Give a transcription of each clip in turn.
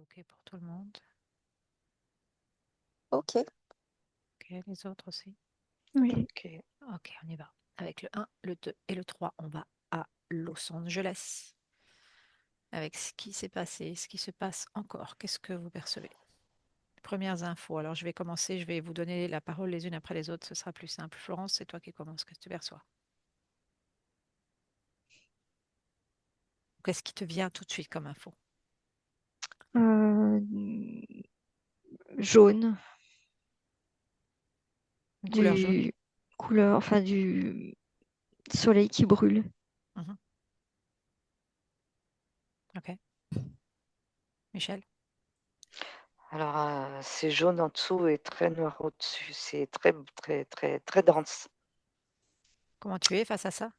OK pour tout le monde. Ok. OK, les autres aussi. Oui. OK, OK, on y va. Avec le 1, le 2 et le 3, on va à Los Angeles. Avec ce qui s'est passé, ce qui se passe encore, qu'est-ce que vous percevez? Premières infos. Alors, je vais commencer, je vais vous donner la parole les unes après les autres, ce sera plus simple. Florence, c'est toi qui commences. Qu'est-ce que tu perçois? Qu'est-ce qui te vient tout de suite comme info? Euh, jaune, Une couleur jaune? du couleur, enfin du soleil qui brûle. Mhm. OK. Michel, Alors, c'est jaune en dessous et très noir au-dessus. C'est très, très, très, très dense. comment tu es face à ça?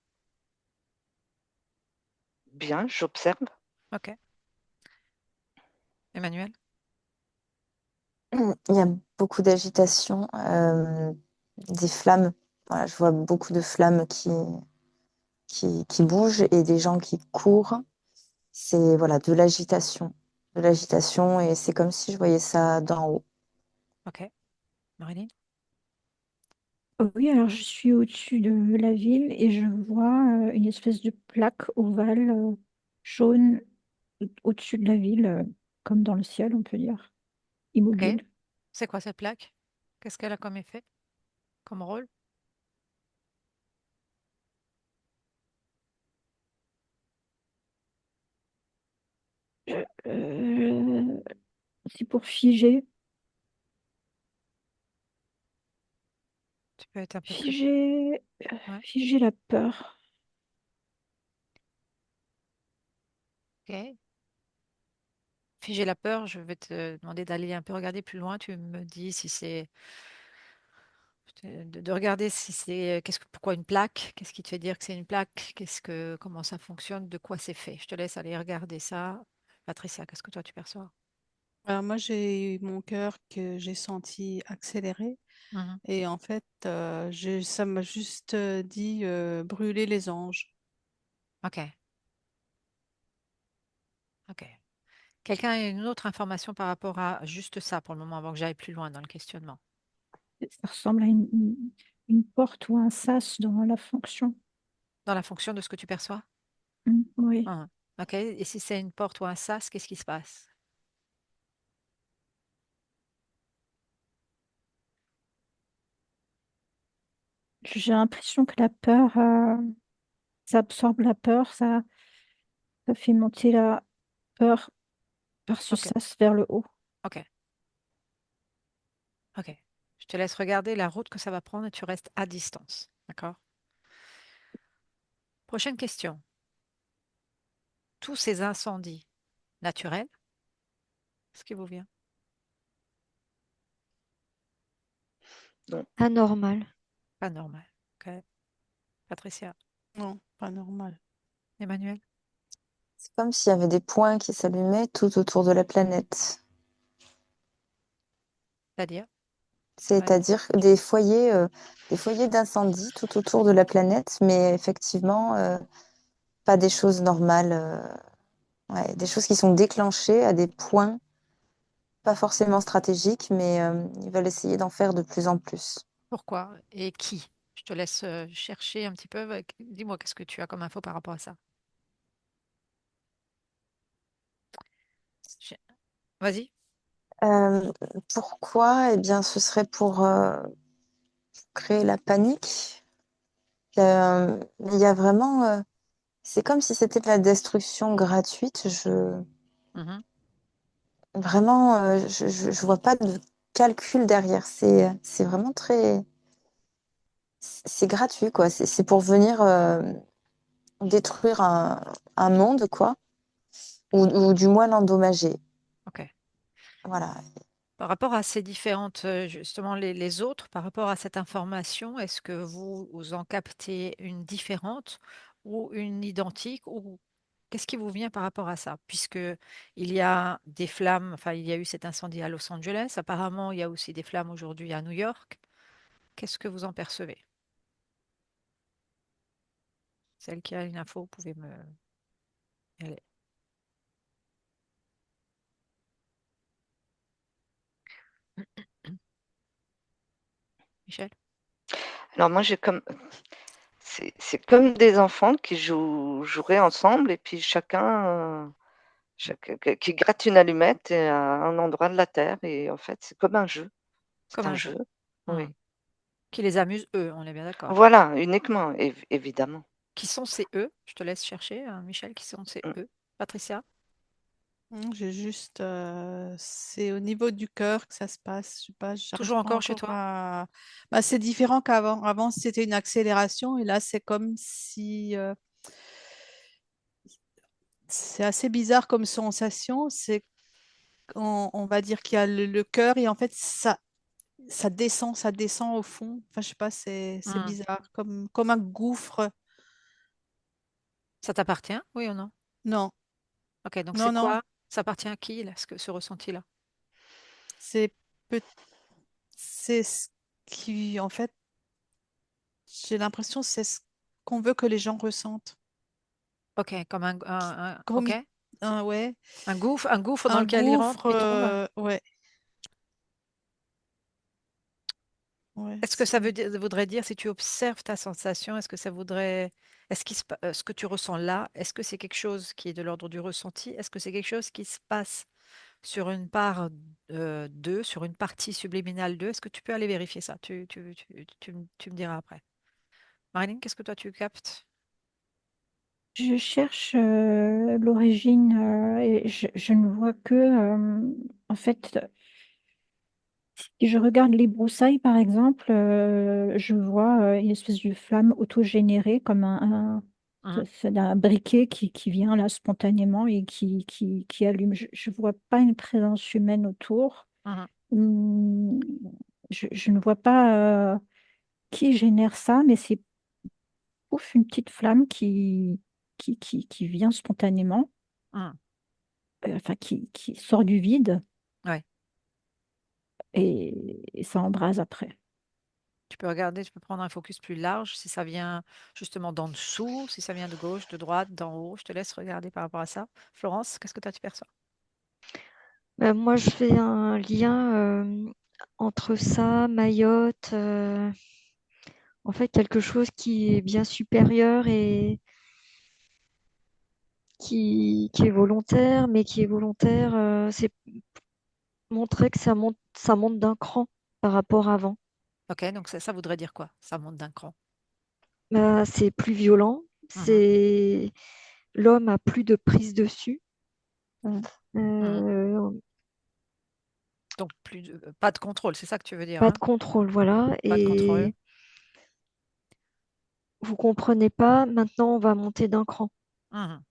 Bien, j'observe. OK. Emmanuel? Il y a beaucoup d'agitation, des flammes. Voilà, je vois beaucoup de flammes qui bougent et des gens qui courent. C'est voilà, de l'agitation. De l'agitation et c'est comme si je voyais ça d'en haut. OK. Marilyn? Oui, alors je suis au-dessus de la ville et je vois une espèce de plaque ovale jaune au-dessus de la ville, comme dans le ciel, on peut dire, OK. immobile. C'est quoi cette plaque? Qu'est-ce qu'elle a comme effet, comme rôle? Euh, c'est pour figer, Tu peux être un peu plus... figer, Ouais. figer la peur. OK. Figer la peur, je vais te demander d'aller un peu regarder plus loin. Tu me dis si c'est de regarder si c'est pourquoi une plaque, qu'est-ce qui te fait dire que c'est une plaque, comment ça fonctionne, de quoi c'est fait. Je te laisse aller regarder ça. Patricia, qu'est-ce que toi tu perçois? Alors moi, j'ai eu mon cœur que j'ai senti accélérer Mhm. et en fait, ça m'a juste dit brûler les anges. Ok, ok. Quelqu'un a une autre information par rapport à juste ça pour le moment avant que j'aille plus loin dans le questionnement. Ça ressemble à une porte ou un sas dans la fonction. Dans la fonction de ce que tu perçois? Oui. Mhm. Ok, et si c'est une porte ou un sas, qu'est-ce qui se passe? J'ai l'impression que la peur, ça absorbe la peur, ça fait monter la peur par ce Ok, sas vers le haut. ok, ok. Je te laisse regarder la route que ça va prendre et tu restes à distance. D'accord? Prochaine question. Tous ces incendies naturels, ce qui vous vient? Non. Anormal. Pas normal. Ok. Patricia, Non, pas normal. Emmanuel, C'est comme s'il y avait des points qui s'allumaient tout autour de la planète. c'est-à-dire? Ouais. C'est-à-dire des foyers d'incendie tout autour de la planète, mais effectivement, pas des choses normales. Ouais, des choses qui sont déclenchées à des points, pas forcément stratégiques, mais ils veulent essayer d'en faire de plus en plus. Pourquoi et qui? Je te laisse chercher un petit peu. Dis-moi, qu'est-ce que tu as comme info par rapport à ça? Je- Vas-y. Euh, Pourquoi? Eh bien, ce serait pour créer la panique. Il y a vraiment, c'est comme si c'était de la destruction gratuite. Mhm. Vraiment, je vois pas de calcul derrière. C'est vraiment c'est gratuit, quoi. C'est pour venir détruire un monde, quoi, ou du moins l'endommager. Ok. Voilà. Par rapport à ces différentes, justement, les autres, par rapport à cette information, est-ce que vous en captez une différente ou une identique ou qu'est-ce qui vous vient par rapport à ça? Puisque il y a des flammes, enfin, il y a eu cet incendie à Los Angeles, apparemment, il y a aussi des flammes aujourd'hui à New York. Qu'est-ce que vous en percevez? Celle qui a une info, vous pouvez me y aller. Michel? Alors moi, c'est comme des enfants qui joueraient ensemble et puis qui gratte une allumette à un endroit de la terre et en fait, c'est comme un jeu. C'est Comme un un jeu. jeu, Mmh. oui. Qui les amuse, eux, on est bien d'accord. Voilà, uniquement, évidemment. Qui sont ces eux? Je te laisse chercher, Michel, qui sont ces Mmh. eux? Patricia? J'ai juste, c'est au niveau du cœur que ça se passe. Je sais pas, j'arrive Toujours pas encore chez encore toi? à. Bah, c'est différent qu'avant. Avant, c'était une accélération et là, c'est comme si. C'est assez bizarre comme sensation. C'est, on va dire qu'il y a le cœur et en fait, ça descend au fond. Enfin, je sais pas, c'est Mmh. bizarre, comme un gouffre. Ça t'appartient, oui ou non? Non, OK, donc c'est non, non. quoi? Ça appartient à qui là, ce ressenti-là? C'est peut- c'est ce qui, en fait, j'ai l'impression, c'est ce qu'on veut que les gens ressentent. OK, comme Comme, OK, ouais, un gouffre dans un lequel ils rentrent, gouffre, ils tombent? ouais, ouais, Est-ce que ça voudrait dire, si tu observes ta sensation, est-ce que ça voudrait, ce que tu ressens là, est-ce que c'est quelque chose qui est de l'ordre du ressenti? Est-ce que c'est quelque chose qui se passe sur une part d'eux, sur une partie subliminale d'eux? Est-ce que tu peux aller vérifier ça? Tu me diras après. Marilyn, qu'est-ce que toi tu captes? Je cherche l'origine et je ne vois que, en fait, si je regarde les broussailles, par exemple, je vois une espèce de flamme autogénérée, comme Mhm, c'est un briquet qui vient là spontanément et qui allume. Je ne vois pas une présence humaine autour. mhm, Hum, je ne vois pas qui génère ça, mais c'est ouf, une petite flamme qui vient spontanément, mhm. enfin qui sort du vide Ouais. et ça embrase après. Tu peux regarder, tu peux prendre un focus plus large, si ça vient justement d'en dessous, si ça vient de gauche, de droite, d'en haut. Je te laisse regarder par rapport à ça. Florence, qu'est-ce que toi tu perçois? Moi, je fais un lien entre ça, Mayotte, en fait, quelque chose qui est bien supérieur et qui est volontaire, mais qui est volontaire, c'est montrer que ça monte d'un cran par rapport à avant. Ok, donc ça voudrait dire quoi? Ça monte d'un cran. C'est plus violent, Mhm, c'est l'homme a plus de prise dessus. mhm. Euh, Donc pas de contrôle, c'est ça que tu veux dire, Pas de hein? contrôle, voilà. Pas de contrôle. Et vous comprenez pas, maintenant on va monter d'un cran. Mhm.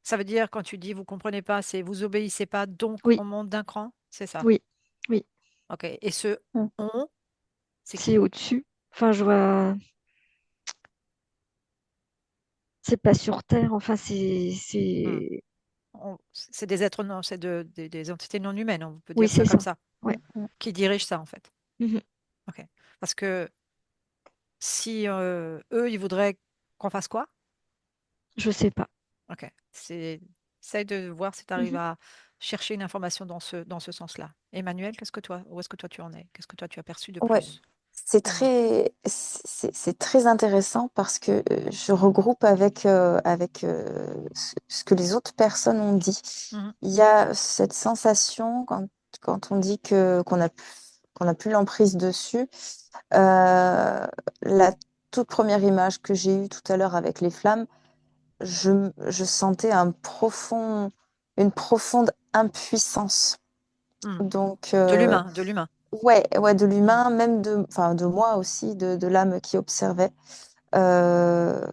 Ça veut dire quand tu dis vous comprenez pas, c'est vous obéissez pas, donc Oui, on monte d'un cran, c'est ça. oui, oui. Ok. Et ce Mm. on, c'est C'est qui? au-dessus. Enfin, je vois, c'est pas sur Terre. Enfin, Hmm. c'est, C'est des êtres non, c'est des entités non humaines, on peut oui, dire ça c'est comme ça. ça, Ouais. Mm. qui dirigent ça en fait. Mhm. Ok. Parce que si eux, ils voudraient qu'on fasse quoi? Je sais pas. Ok. Essaye de voir si tu arrives Mhm. à chercher une information dans ce sens-là. Emmanuel, où est-ce que toi tu en es? Qu'est-ce que toi tu as perçu de Ouais, plus c'est pour moi? c'est très intéressant parce que je regroupe avec ce que les autres personnes ont dit. Mhm, Il y a cette sensation quand on dit qu'on a plus l'emprise dessus. La toute première image que j'ai eue tout à l'heure avec les flammes, je sentais une profonde impuissance. mhm. Donc, De l'humain, de l'humain. ouais, de Mhm, l'humain, même enfin, de moi aussi, de l'âme qui observait.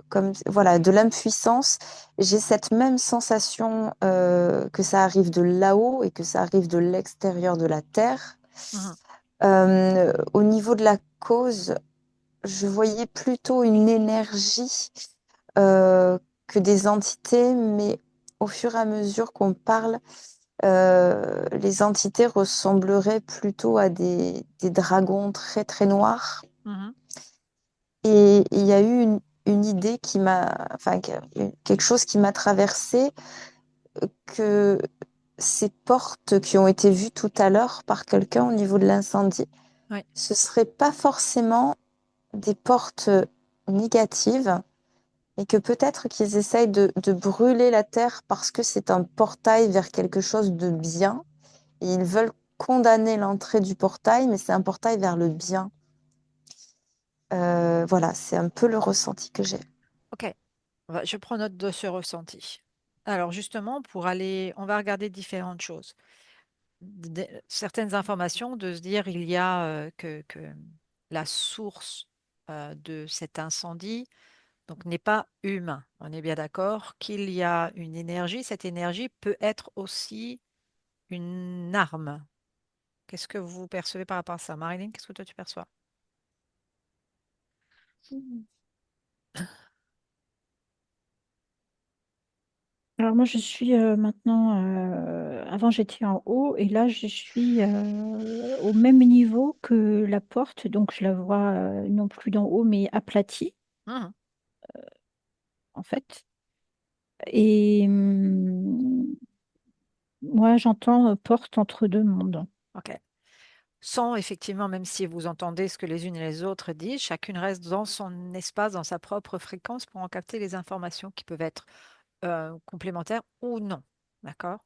Comme, voilà, de l'impuissance. J'ai cette même sensation que ça arrive de là-haut et que ça arrive de l'extérieur de la Terre. mhm, Au niveau de la cause, je voyais plutôt une énergie que des entités, mais au fur et à mesure qu'on parle, les entités ressembleraient plutôt à des dragons très très noirs. mhm, Et il y a eu une idée enfin, quelque chose qui m'a traversée, que ces portes qui ont été vues tout à l'heure par quelqu'un au niveau de l'incendie, Oui. ce ne serait pas forcément des portes négatives et que peut-être qu'ils essayent de brûler la terre parce que c'est un portail vers quelque chose de bien et ils veulent condamner l'entrée du portail, mais c'est un portail vers le bien. Voilà, c'est un peu le ressenti que j'ai. Ok, je prends note de ce ressenti. Alors justement, on va regarder différentes choses. Certaines informations, de se dire il y a que la source de cet incendie donc n'est pas humain. On est bien d'accord qu'il y a une énergie. Cette énergie peut être aussi une arme. Qu'est-ce que vous percevez par rapport à ça? Marilyn, qu'est-ce que toi tu perçois? Alors moi, je suis maintenant, avant j'étais en haut et là, je suis au même niveau que la porte, donc je la vois non plus d'en haut, mais aplatie, Mhm. en fait. Et moi, j'entends porte entre deux mondes. Ok. Sans effectivement, même si vous entendez ce que les unes et les autres disent, chacune reste dans son espace, dans sa propre fréquence pour en capter les informations qui peuvent être complémentaires ou non. D'accord?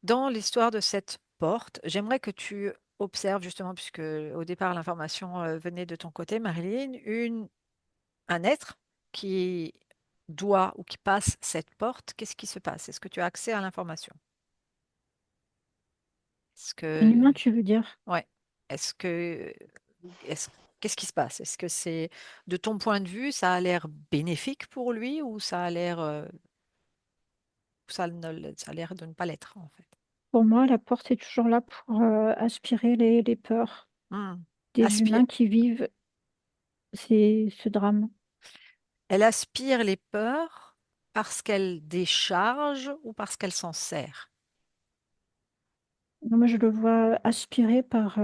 Dans l'histoire de cette porte, j'aimerais que tu observes justement, puisque au départ l'information venait de ton côté, Marilyn, un être qui doit ou qui passe cette porte. Qu'est-ce qui se passe? Est-ce que tu as accès à l'information? Est-ce Un que, humain, tu veux dire? ouais, est-ce que, est-ce- qu'est-ce qui se passe? Est-ce que c'est, de ton point de vue, ça a l'air bénéfique pour lui ou ça a l'air, ça a l'air de ne pas l'être en fait? Pour moi, la porte est toujours là pour aspirer les peurs Hmm. des Aspire, humains qui vivent ce drame. Elle aspire les peurs parce qu'elle décharge ou parce qu'elle s'en sert? Moi, je le vois aspiré par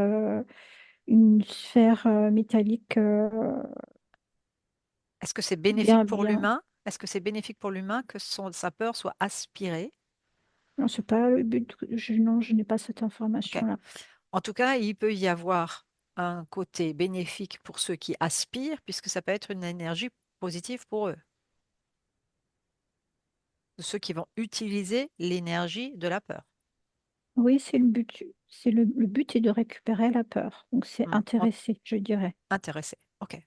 une sphère métallique Est-ce que c'est bénéfique bien, pour bien. l'humain? Est-ce que c'est bénéfique pour l'humain que sa peur soit aspirée? Non, c'est pas le but. Non, je n'ai pas cette Ok. information-là. En tout cas, il peut y avoir un côté bénéfique pour ceux qui aspirent, puisque ça peut être une énergie positive pour eux, de ceux qui vont utiliser l'énergie de la peur. Oui, c'est le but. Le but est de récupérer la peur. Donc, c'est intéressé, je dirais. Intéressé. Ok.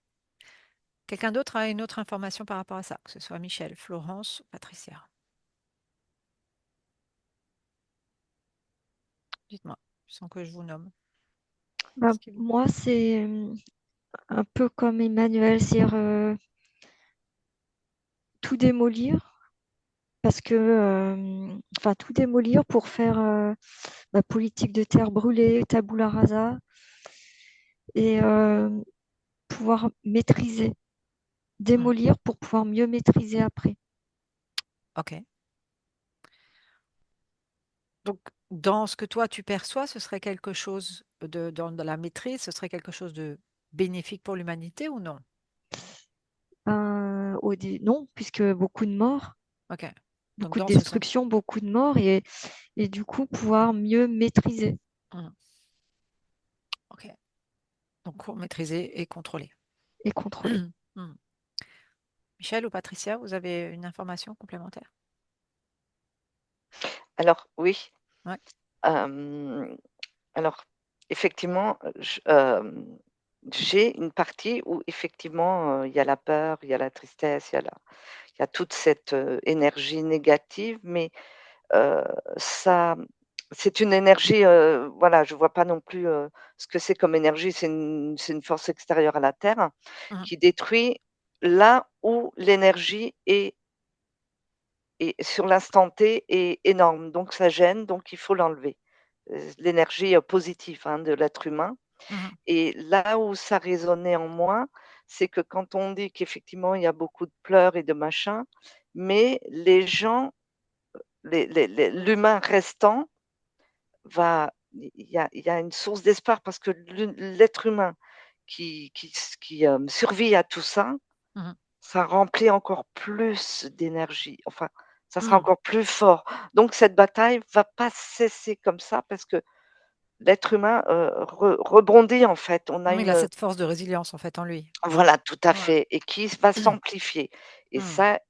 Quelqu'un d'autre a une autre information par rapport à ça, que ce soit Michel, Florence, Patricia. Dites-moi, sans que je vous nomme. Bah, Ce qui vous- moi, c'est un peu comme Emmanuel, c'est-à-dire tout démolir, parce que, enfin, tout démolir pour faire la politique de terre brûlée, tabula rasa, et pouvoir maîtriser, Mhm. démolir pour pouvoir mieux maîtriser après. Ok. Donc, dans ce que toi tu perçois, ce serait quelque chose dans la maîtrise, ce serait quelque chose de bénéfique pour l'humanité ou non? Non, puisque Ok. Donc, beaucoup de dans ce sens. destruction, beaucoup de morts, et du coup, pouvoir mieux maîtriser Mhm. Ok. Donc, maîtriser et contrôler. et contrôler. Mhm. Michel ou Patricia, vous avez une information complémentaire? Alors oui, Ouais. alors effectivement, j'ai une partie où effectivement, il y a la peur, il y a la tristesse, il y a toute cette, énergie négative, mais Heu, ça c'est une énergie, voilà, je vois pas non plus, ce que c'est comme énergie. C'est une force extérieure à la Terre Mhm. qui détruit là où l'énergie est sur l'instant T est énorme, donc ça gêne, donc il faut l'enlever. L'énergie, positive, hein, de l'être humain Mhm. et là où ça résonnait en moi, c'est que quand on dit qu'effectivement il y a beaucoup de pleurs et de machins, mais les gens, l'humain restant il y a une source d'espoir parce que l'être humain qui survit à tout ça, Mhm. ça remplit encore plus d'énergie. Enfin, ça sera Mhm. encore plus fort. Donc cette bataille va pas cesser comme ça parce que l'être humain rebondit en fait. On a Il a une, cette force de résilience en fait en lui. voilà, tout à Ouais. fait, et qui va s'amplifier. Et Mm, ça,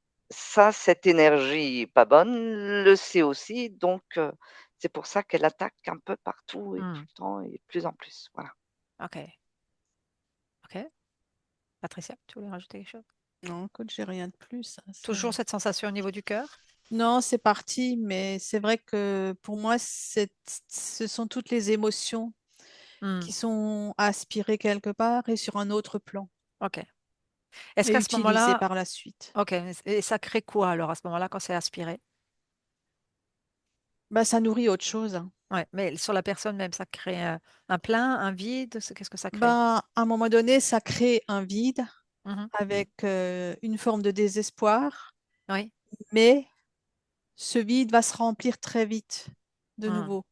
cette énergie pas bonne le sait aussi, donc c'est pour ça qu'elle attaque un peu partout et tout mm. le temps et de plus en plus. Voilà. Ok, ok. Patricia, tu voulais rajouter quelque chose? Non, écoute, j'ai rien de plus, hein, Toujours cette sensation au niveau du cœur? Non, c'est parti, mais c'est vrai que pour moi, ce sont toutes les émotions Mm, qui sont aspirées quelque part et sur un autre plan ok. Est-ce et qu'à ce utilisées moment-là, par la suite. ok, et ça crée quoi alors à ce moment-là quand c'est aspiré? Bah, ça nourrit autre chose, hein. Ouais, mais sur la personne même, ça crée un plein, un vide, qu'est-ce que ça crée? Ben, à un moment donné, ça crée un vide Mhm. avec une forme de désespoir, Oui. mais ce vide va se remplir très vite de Mm. nouveau.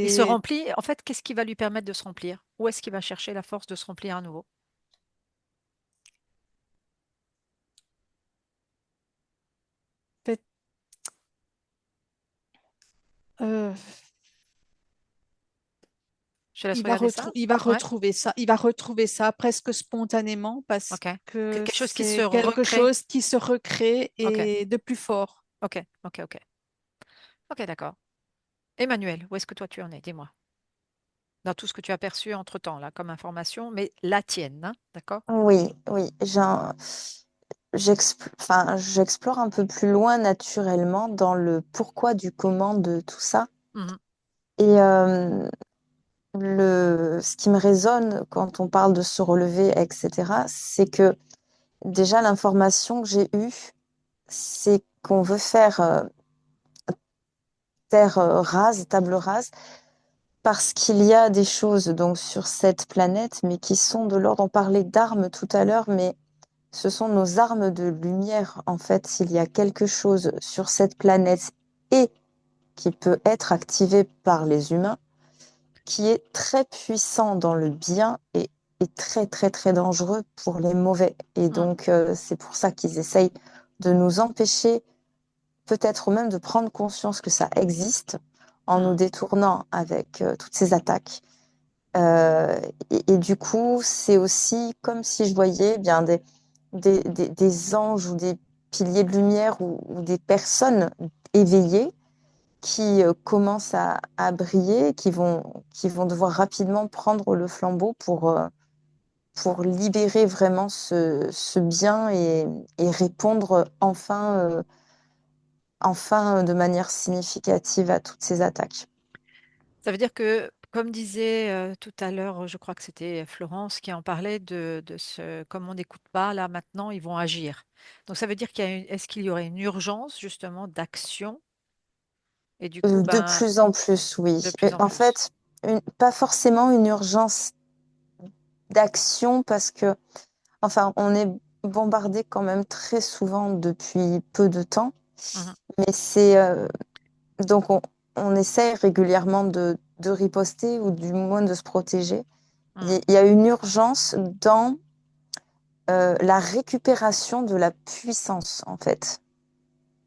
Il se Et remplit, en fait, qu'est-ce qui va lui permettre de se remplir? Où est-ce qu'il va chercher la force de se remplir à nouveau? fait, euh, Je te laisse regarder ça? Ouais, il va retrouver ça presque spontanément parce ok. que Quelque chose qui se c'est quelque recrée. chose qui se recrée Ok, et de plus fort. ok, ok, ok. Ok, d'accord. Emmanuel, où est-ce que toi tu en es? Dis-moi. Dans tout ce que tu as perçu entre-temps, là, comme information, mais la tienne, hein, d'accord? Oui, oui. Enfin, j'explore un peu plus loin naturellement dans le pourquoi du comment de tout ça. Mhm, Et ce qui me résonne quand on parle de se relever, etc., c'est que déjà l'information que j'ai eue, c'est qu'on veut faire terre rase, table rase, parce qu'il y a des choses donc sur cette planète, mais qui sont de l'ordre. On parlait d'armes tout à l'heure, mais ce sont nos armes de lumière. En fait, s'il y a quelque chose sur cette planète et qui peut être activé par les humains, qui est très puissant dans le bien et très, très, très dangereux pour les mauvais. Et mm, donc, c'est pour ça qu'ils essayent de nous empêcher, peut-être même de prendre conscience que ça existe, en nous mm. détournant avec toutes ces attaques. Euh, et du coup, c'est aussi comme si je voyais bien des anges ou des piliers de lumière ou des personnes éveillées qui commencent à briller, qui vont devoir rapidement prendre le flambeau pour libérer vraiment ce bien et répondre enfin de manière significative à toutes ces attaques. Ça veut dire que, comme disait tout à l'heure, je crois que c'était Florence qui en parlait de ce, comme on n'écoute pas, là maintenant, ils vont agir. Donc ça veut dire est-ce qu'il y aurait une urgence justement d'action et du coup, De ben, plus en plus, oui. de plus en En plus. fait, pas forcément une urgence d'action parce que, enfin, on est bombardé quand même très souvent depuis peu de temps, Mhm, mais c'est donc on essaye régulièrement de riposter ou du moins de se protéger. mm. Il y a une urgence dans la récupération de la puissance, en fait.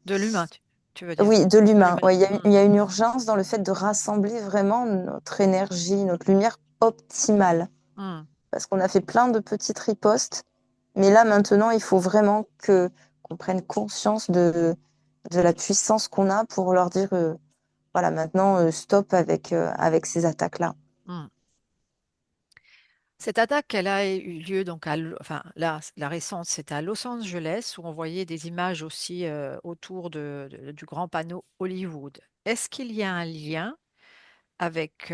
De l'humain, tu veux dire, Oui, de de l'humain. Ouais, l'humanité. il y a une urgence dans le fait de rassembler vraiment notre énergie, notre lumière optimale. Mm, Parce qu'on a fait plein de petites ripostes, mais là maintenant, il faut vraiment que qu'on prenne conscience de la puissance qu'on a pour leur dire, voilà, maintenant, stop avec ces attaques-là. mm. Cette attaque, elle a eu lieu donc enfin là, la récente, c'était à Los Angeles où on voyait des images aussi autour du grand panneau Hollywood. Est-ce qu'il y a un lien avec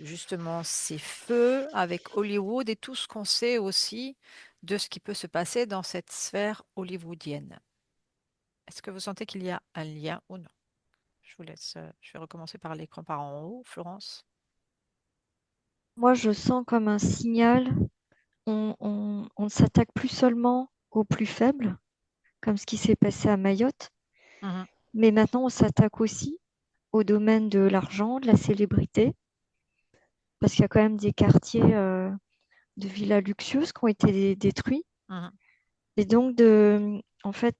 justement ces feux, avec Hollywood et tout ce qu'on sait aussi de ce qui peut se passer dans cette sphère hollywoodienne? Est-ce que vous sentez qu'il y a un lien ou non? Je vous laisse, je vais recommencer par l'écran par en haut, Florence. Moi, je sens comme un signal. On ne s'attaque plus seulement aux plus faibles, comme ce qui s'est passé à Mayotte, Mhm, mais maintenant on s'attaque aussi au domaine de l'argent, de la célébrité, parce qu'il y a quand même des quartiers de villas luxueuses qui ont été détruits. mhm. Et donc, en fait,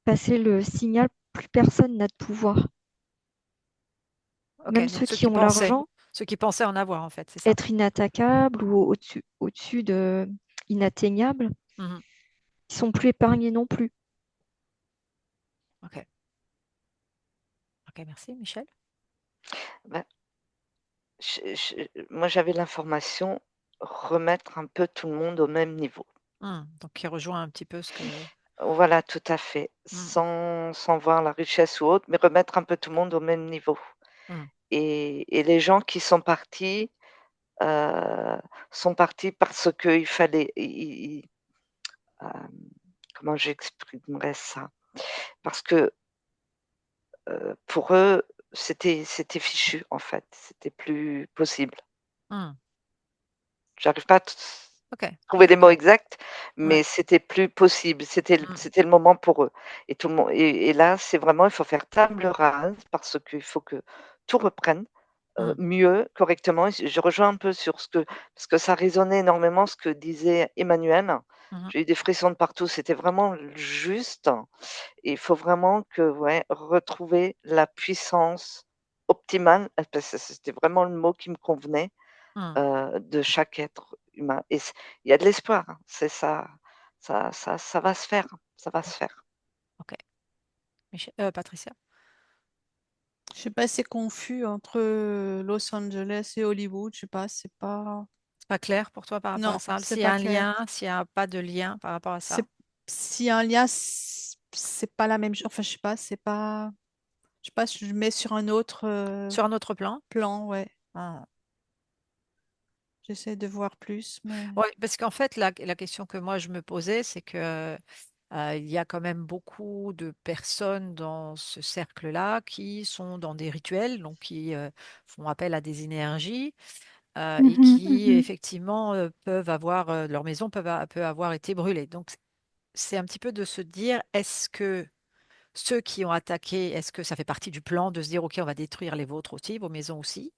passer le signal, plus personne n'a de pouvoir. Ok, Même donc ceux ceux qui qui ont pensaient. l'argent. Ceux qui pensaient en avoir, en fait, c'est ça? être inattaquables ou au-dessus de inatteignables, Mhm. ils sont plus épargnés non plus. Ok. Ok, merci, Michel. Ben, moi, j'avais l'information, remettre un peu tout le monde au même niveau. Donc, qui rejoint un petit peu ce que. Voilà, tout à fait. Hmm, Sans voir la richesse ou autre, mais remettre un peu tout le monde au même niveau. hmm, Et les gens qui sont partis parce qu'il fallait, comment j'exprimerais ça? Parce que pour eux, c'était fichu, en fait. C'était plus possible. hmm. J'arrive pas à Ok, trouver les mots d'accord. exacts, Ouais. mais c'était plus possible. Hmm, C'était le moment pour eux. Et tout le monde, et là, c'est vraiment, il faut faire table rase parce qu'il faut que tout reprenne hmm, mieux, correctement. Et je rejoins un peu sur parce que ça résonnait énormément ce que disait Emmanuel. mhm, J'ai eu des frissons de partout. C'était vraiment juste. Et il faut vraiment que, ouais, retrouver la puissance optimale, parce que c'était vraiment le mot qui me convenait, hmm. de chaque être humain. Et il y a de l'espoir, hein. C'est ça, ça va se faire, ça va se faire. Ok. Patricia? Je sais pas, c'est confus entre Los Angeles et Hollywood. Je sais pas, c'est pas. C'est pas clair pour toi par rapport à Non, ça? c'est S'il y a pas un clair. lien, s'il n'y a pas de lien par rapport à ça? C'est s'il y a un lien, c'est pas la même chose. Enfin, je sais pas, c'est pas. Je sais pas, je le mets sur un autre Sur un autre plan? plan, ouais. Hmm. J'essaie de voir plus, mais. Ouais, parce qu'en fait, la question que moi je me posais, c'est que il y a quand même beaucoup de personnes dans ce cercle-là qui sont dans des rituels, donc qui font appel à des énergies et Mhm, qui mhm. effectivement peuvent avoir, leur maison peut avoir été brûlée. Donc c'est un petit peu de se dire, est-ce que ceux qui ont attaqué, est-ce que ça fait partie du plan de se dire, OK, on va détruire les vôtres aussi, vos maisons aussi?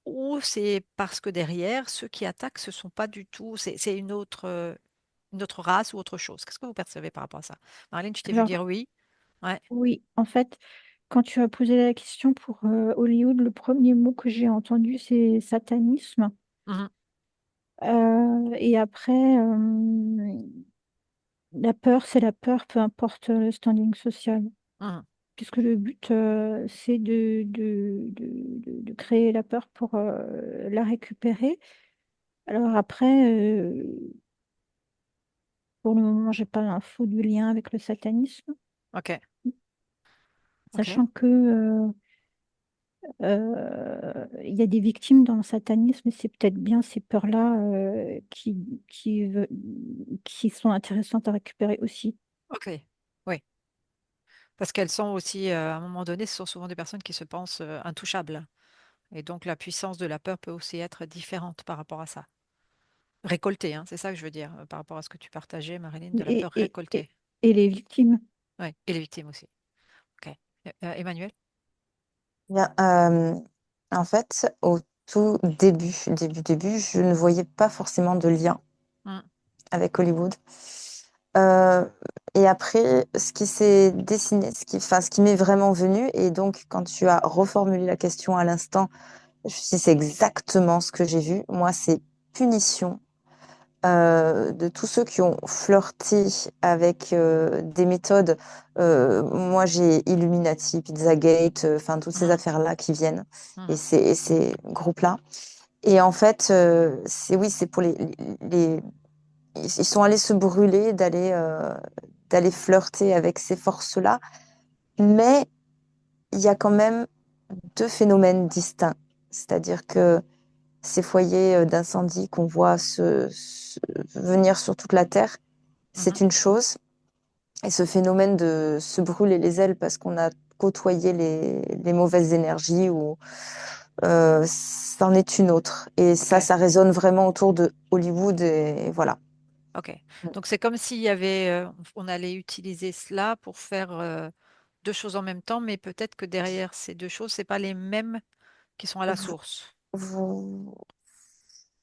Ou c'est parce que derrière, ceux qui attaquent, ce sont pas du tout, c'est une autre race ou autre chose. Qu'est-ce que vous percevez par rapport à ça? Marlène, tu t'es vu Alors, dire oui? Ouais. oui, en fait, quand tu as posé la question pour Hollywood, le premier mot que j'ai entendu, c'est satanisme. Mhm, Et après, la peur, c'est la peur, peu importe le standing social. mhm. Puisque le but, c'est de créer la peur pour la récupérer. Alors après, pour le moment, j'ai pas l'info du lien avec le satanisme, OK. OK. sachant que il y a des victimes dans le satanisme, et c'est peut-être bien ces peurs-là qui sont intéressantes à récupérer aussi. OK. Oui. Parce qu'elles sont aussi, à un moment donné, ce sont souvent des personnes qui se pensent intouchables. Et donc, la puissance de la peur peut aussi être différente par rapport à ça. Récoltée, hein, c'est ça que je veux dire, par rapport à ce que tu partageais, Marilyn, de la Et, peur et, et, récoltée. et les victimes. Oui. Et les victimes aussi. OK. Emmanuel? Bien, en fait, au tout début, je ne voyais pas forcément de lien Mm, avec Hollywood. Euh, et après, ce qui s'est dessiné, ce qui m'est vraiment venu, et donc quand tu as reformulé la question à l'instant, je me suis dit, c'est exactement ce que j'ai vu. Moi, c'est punition de tous ceux qui ont flirté avec des méthodes. Moi, j'ai Illuminati, Pizzagate, enfin toutes ces mhm, affaires-là qui viennent et mhm. ces groupes-là. Et en fait, c'est oui, c'est pour les ils sont allés se brûler d'aller flirter avec ces forces-là, mais il y a quand même deux phénomènes distincts. C'est-à-dire que ces foyers d'incendie qu'on voit venir sur toute la Terre, c'est Mhm. une chose. Et ce phénomène de se brûler les ailes parce qu'on a côtoyé les mauvaises énergies, ou c'en est une autre. Et OK. ça résonne vraiment autour de Hollywood et voilà. OK. Donc, c'est comme s'il y avait, on allait utiliser cela pour faire deux choses en même temps, mais peut-être que derrière ces deux choses, c'est pas les mêmes qui sont à la Vous- source. vous-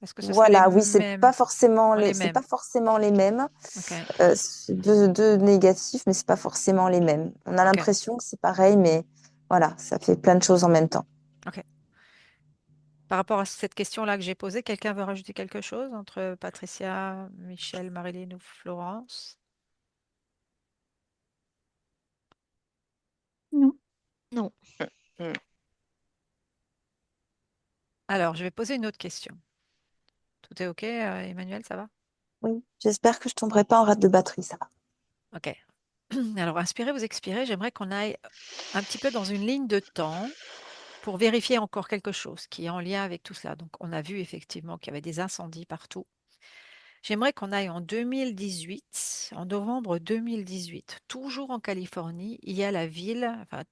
Est-ce que ce serait les Voilà, oui, mêmes? Les c'est mêmes. pas forcément les mêmes. OK. C'est deux négatifs, mais c'est pas forcément les mêmes. On a OK. l'impression que c'est pareil, mais voilà, ça fait plein de choses en même temps. OK. Par rapport à cette question-là que j'ai posée, quelqu'un veut rajouter quelque chose entre Patricia, Michel, Marilyn ou Florence? Non. Non. Mmh. Alors, je vais poser une autre question. Tout est OK, Emmanuel, ça va? Oui, j'espère que je tomberai pas en rate de batterie, ça va. OK. Alors, inspirez, vous expirez. J'aimerais qu'on aille un petit peu dans une ligne de temps pour vérifier encore quelque chose qui est en lien avec tout cela. Donc, on a vu effectivement qu'il y avait des incendies partout. J'aimerais qu'on aille en 2018, en novembre 2018, toujours en Californie. Il y a la ville, enfin,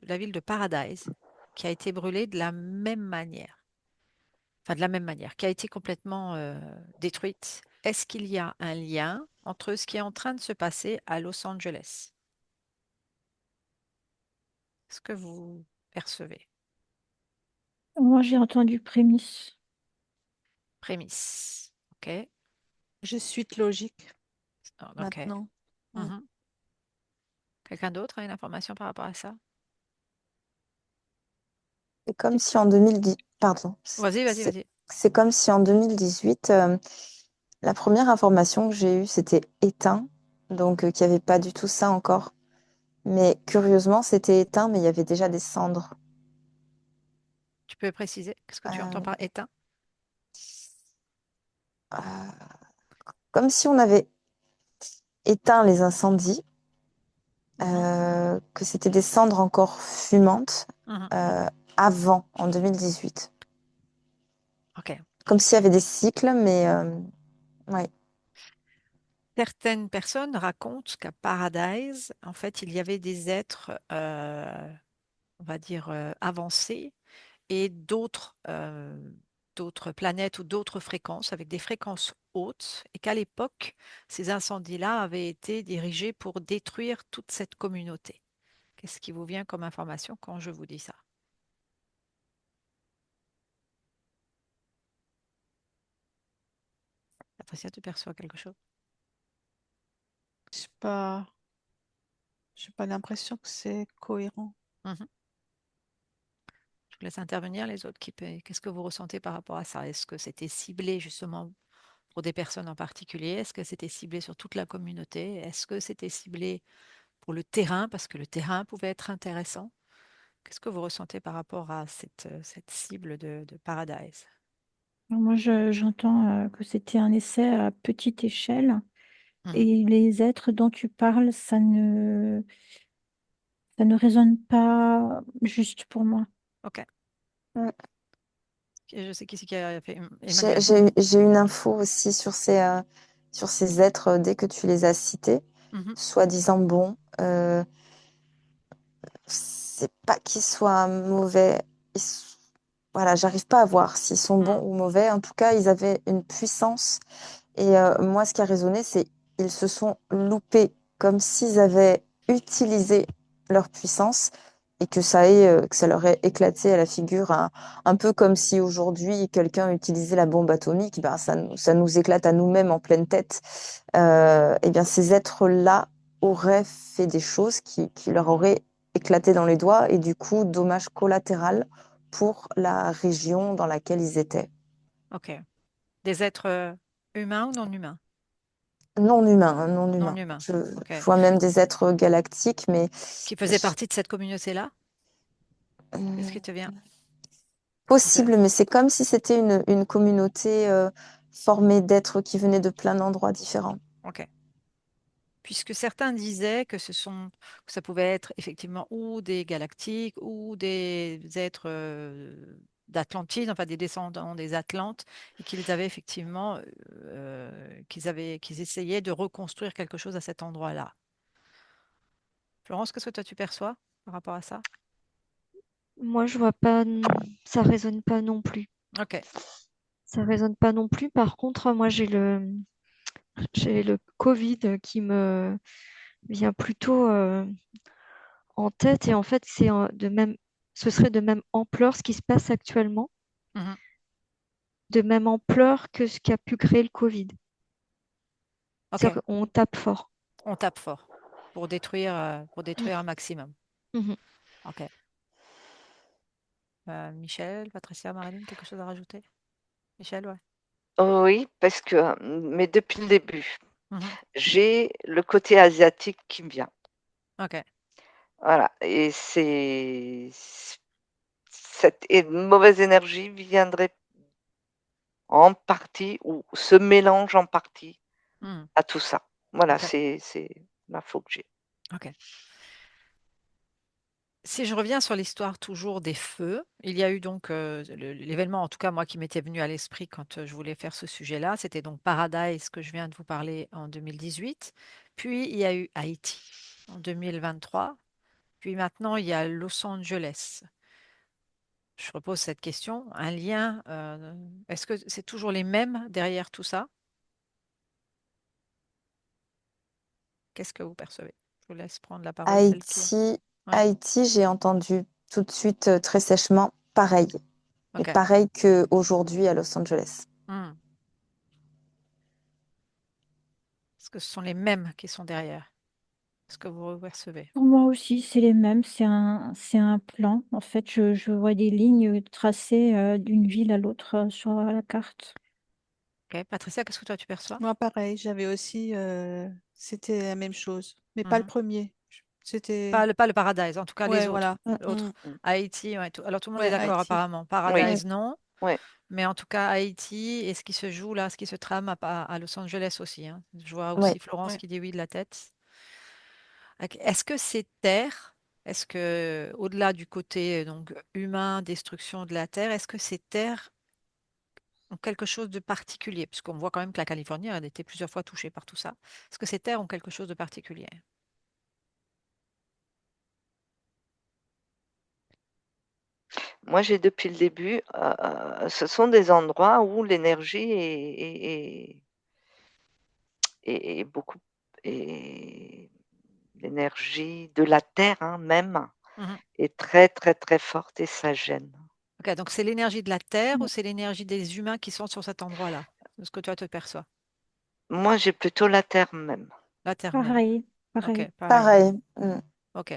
la ville de Paradise qui a été brûlée de la même manière. Enfin, de la même manière, qui a été complètement détruite. Est-ce qu'il y a un lien entre ce qui est en train de se passer à Los Angeles? Est-ce que vous percevez? Moi, j'ai entendu prémisse. Prémisse. OK. Je suis logique OK. maintenant. Ouais. Mhm. Quelqu'un d'autre a une information par rapport à ça? C'est comme si en 2010, pardon, Vas-y, vas-y, c'est vas-y. c'est comme si en 2018, la première information que j'ai eue, c'était éteint, donc qu'il n'y avait pas du tout ça encore. Mais curieusement, c'était éteint, mais il y avait déjà des cendres. Tu peux préciser? Qu'est-ce que tu entends Euh, par éteint? euh, Comme si on avait éteint les incendies, Mhm, que c'était des cendres encore fumantes mhm. euh, avant, en 2018. OK. Comme s'il y avait des cycles, mais ouais. Certaines personnes racontent qu'à Paradise, en fait, il y avait des êtres, on va dire, avancés et d'autres planètes ou d'autres fréquences avec des fréquences hautes et qu'à l'époque, ces incendies-là avaient été dirigés pour détruire toute cette communauté. Qu'est-ce qui vous vient comme information quand je vous dis ça? Patricia, tu perçois quelque chose? Je sais pas, j'ai pas l'impression que c'est cohérent. Mhm. Je vous laisse intervenir les autres. Qu'est-ce que vous ressentez par rapport à ça? Est-ce que c'était ciblé justement pour des personnes en particulier? Est-ce que c'était ciblé sur toute la communauté? Est-ce que c'était ciblé pour le terrain parce que le terrain pouvait être intéressant? Qu'est-ce que vous ressentez par rapport à cette cible de Paradise? Alors moi, j'entends que c'était un essai à petite échelle Mhm. et les êtres dont tu parles, ça ne résonne pas juste pour moi. OK. Mm. Je sais qui c'est qui a fait J'ai Emmanuel. j'ai une info aussi sur ces êtres dès que tu les as cités, Mhm. soi-disant bons. C'est pas qu'ils soient mauvais. Voilà, j'arrive pas à voir s'ils sont bons Mhm. ou mauvais. En tout cas, ils avaient une puissance. Et moi, ce qui a résonné, c'est ils se sont loupés, comme s'ils avaient utilisé leur puissance et que ça leur ait éclaté à la figure, un peu comme si aujourd'hui quelqu'un utilisait la bombe atomique, ben ça nous éclate à nous-mêmes en pleine tête. Eh bien, ces êtres-là auraient fait des choses qui leur auraient éclaté dans les doigts et du coup, dommage collatéral pour la région dans laquelle ils étaient. OK. Des êtres humains ou non humains? Non humain, hein, non Non humain. humains. OK. Je vois même des êtres galactiques, mais Qui faisaient je- partie de cette communauté-là? Qu'est-ce qui te vient? possible, mais c'est comme si c'était une communauté formée d'êtres qui venaient de plein d'endroits différents. OK. Puisque certains disaient que que ça pouvait être effectivement ou des galactiques ou des êtres d'Atlantide, enfin des descendants des Atlantes, et qu'ils avaient effectivement, qu'ils essayaient de reconstruire quelque chose à cet endroit-là. Florence, qu'est-ce que toi tu perçois par rapport à ça? Moi, je vois pas, ça résonne pas non plus. OK. Ça résonne pas non plus. Par contre, moi, j'ai le Covid qui me vient plutôt en tête. Et en fait, ce serait de même ampleur ce qui se passe actuellement, Mhm. de même ampleur que ce qui a pu créer le Covid. OK. C'est-à-dire qu'on tape fort. On tape fort pour Mm. détruire un maximum. Mhm. OK. Michel, Patricia, Marilyn, quelque chose à rajouter? Michel, ouais. Oui, parce que, mais depuis le début, Mhm. j'ai le côté asiatique qui me vient. Ok. Voilà, et cette mauvaise énergie viendrait en partie ou se mélange en partie Mhm. à tout ça. Voilà, Ok. c'est l'info que j'ai. Ok. Si je reviens sur l'histoire toujours des feux, il y a eu donc l'événement, en tout cas moi qui m'était venu à l'esprit quand je voulais faire ce sujet-là, c'était donc Paradise que je viens de vous parler en 2018, puis il y a eu Haïti en 2023, puis maintenant il y a Los Angeles. Je repose cette question, un lien, est-ce que c'est toujours les mêmes derrière tout ça? Qu'est-ce que vous percevez? Je vous laisse prendre la parole, celle qui a. Haïti, Ouais, Haïti, j'ai entendu tout de suite très sèchement pareil, mais ok. pareil qu'aujourd'hui à Los Angeles. Hmm. Est-ce que ce sont les mêmes qui sont derrière? Ce que vous percevez? Pour moi aussi, c'est les mêmes. C'est un plan. En fait, je vois des lignes tracées d'une ville à l'autre sur la carte. Ok. Patricia, qu'est-ce que toi tu perçois? Moi, pareil, j'avais aussi, c'était la même chose, mais pas le Mhm. premier. Pas C'était, le Paradise, en tout cas les ouais, autres. voilà. Mm. L'autre. Mm. Mmh. Haïti, ouais, alors tout le monde est Ouais, d'accord Haïti. apparemment. Oui, Oui, Paradise, non. oui, Mais en tout cas, Haïti et ce qui se joue là, ce qui se trame à Los Angeles aussi, hein. Je vois oui. aussi Florence Ouais. qui dit oui de la tête. Ok. Est-ce que c'est terre? Est-ce que, au-delà du côté donc humain, destruction de la terre, est-ce que ces terres ont quelque chose de particulier? Puisqu'on voit quand même que la Californie a été plusieurs fois touchée par tout ça. Est-ce que ces terres ont quelque chose de particulier? moi j'ai depuis le début, ce sont des endroits où l'énergie est beaucoup et l'énergie de la terre, hein, même, Mhm. est très, très, très forte et ça gêne. Ok, donc c'est l'énergie de la terre ou Ouais. c'est l'énergie des humains qui sont sur cet endroit-là? C'est ce que toi te perçois. Moi, j'ai plutôt la terre même. La terre même. Pareil, Ok, pareil. pareil. Pareil. Mm. Ok.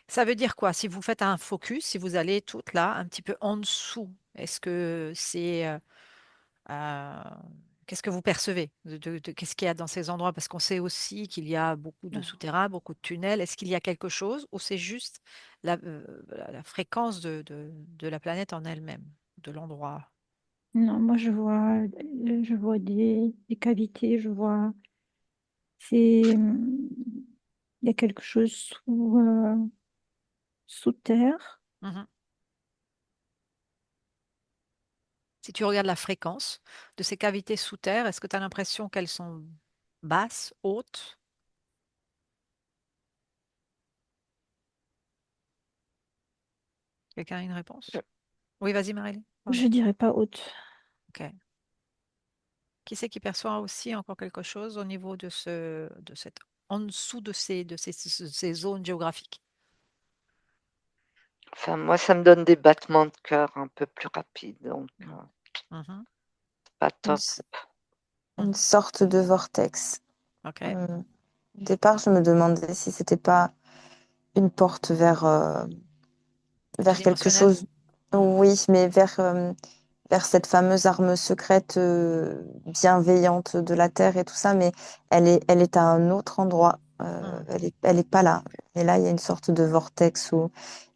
Ça veut dire quoi? Si vous faites un focus, si vous allez toutes là, un petit peu en dessous, est-ce que c'est euh, qu'est-ce que vous percevez qu'est-ce qu'il y a dans ces endroits? Parce qu'on sait aussi qu'il y a beaucoup de souterrains, beaucoup de tunnels. Est-ce qu'il y a quelque chose ou c'est juste la fréquence de la planète en elle-même, de l'endroit? Non, moi je vois des cavités, c'est, il y a quelque chose sous terre. Mhm. Si tu regardes la fréquence de ces cavités sous terre, est-ce que tu as l'impression qu'elles sont basses, hautes? Quelqu'un a une réponse? Oui, vas-y, Marie. Pardon. Je dirais pas haute. Ok. Qui c'est qui perçoit aussi encore quelque chose au niveau de cette, en dessous de ces zones géographiques? Enfin, moi, ça me donne des battements de cœur un peu plus rapides, donc Mm. Mhm. pas Une, top. s- une Mhm. sorte de vortex. Ok. Au départ, je me demandais si c'était pas une porte vers quelque Multidimensionnel? chose. Mm. Oui, mais vers cette fameuse arme secrète bienveillante de la Terre et tout ça, mais elle est à un autre endroit. Mm. Elle est pas là. Et là, il y a une sorte de vortex où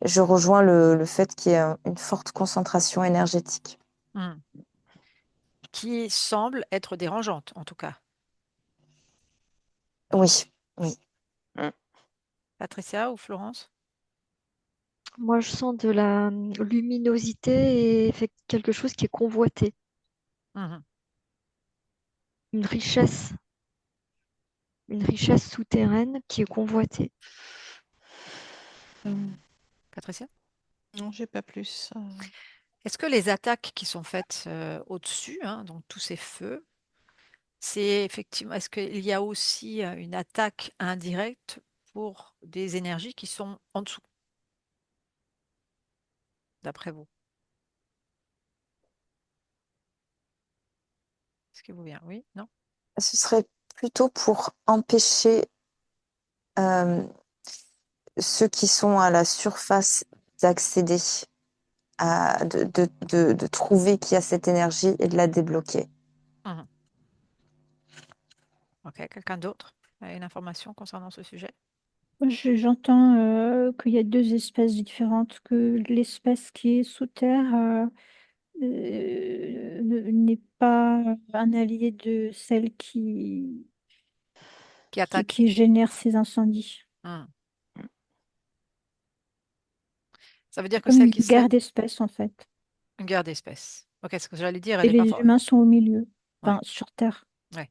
je rejoins le fait qu'il y ait une forte concentration énergétique. Mm. Qui semble être dérangeante, en tout cas. Oui, oui. Mmh. Patricia ou Florence? Moi, je sens de la luminosité et quelque chose qui est convoité, Mhm. une richesse souterraine qui est convoitée. Patricia? Non, j'ai pas plus. Est-ce que les attaques qui sont faites au-dessus, hein, donc tous ces feux, c'est effectivement, est-ce qu'il y a aussi une attaque indirecte pour des énergies qui sont en dessous, d'après vous? Est-ce que vous vient? Oui? Non? Ce serait plutôt pour empêcher euh, ceux qui sont à la surface d'accéder de trouver qu'il y a cette énergie et de la débloquer. Mhm. Ok, quelqu'un d'autre a une information concernant ce sujet? J'entends qu'il y a deux espèces différentes, que l'espèce qui est sous terre n'est pas un allié de celle Qui attaque? qui génère ces incendies. Hmm. Ça veut dire que Comme celle une qui guerre serait d'espèces, en fait. une guerre d'espèces. Ok, ce que j'allais dire, elle Et n'est pas les humains sont au milieu, Ouais, enfin, sur Terre. ouais.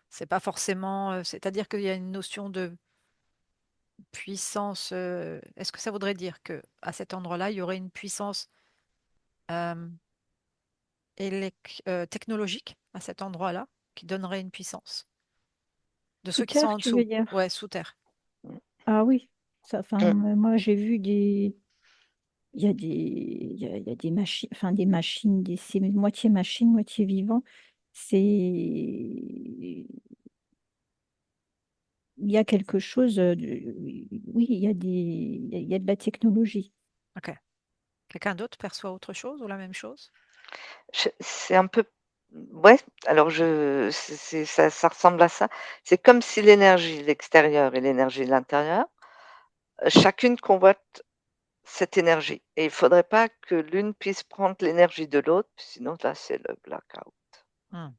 C'est pas forcément. C'est-à-dire qu'il y a une notion de puissance. Est-ce que ça voudrait dire que à cet endroit-là, il y aurait une puissance euh, technologique à cet endroit-là qui donnerait une puissance de Sous ceux qui sont Terre, en tu veux dessous? dire? Ouais, sous terre. Ah oui. Ça, enfin, Mm. moi, j'ai vu des. Il y a des machines, enfin des machines, c'est moitié machine, moitié vivant. Il y a quelque chose oui, il y a de la technologie. Ok. Quelqu'un d'autre perçoit autre chose ou la même chose? C'est un peu ouais, alors ça ressemble à ça. C'est comme si l'énergie de l'extérieur et l'énergie de l'intérieur, chacune convoite cette énergie et il faudrait pas que l'une puisse prendre l'énergie de l'autre, sinon là, c'est le blackout. Hmm,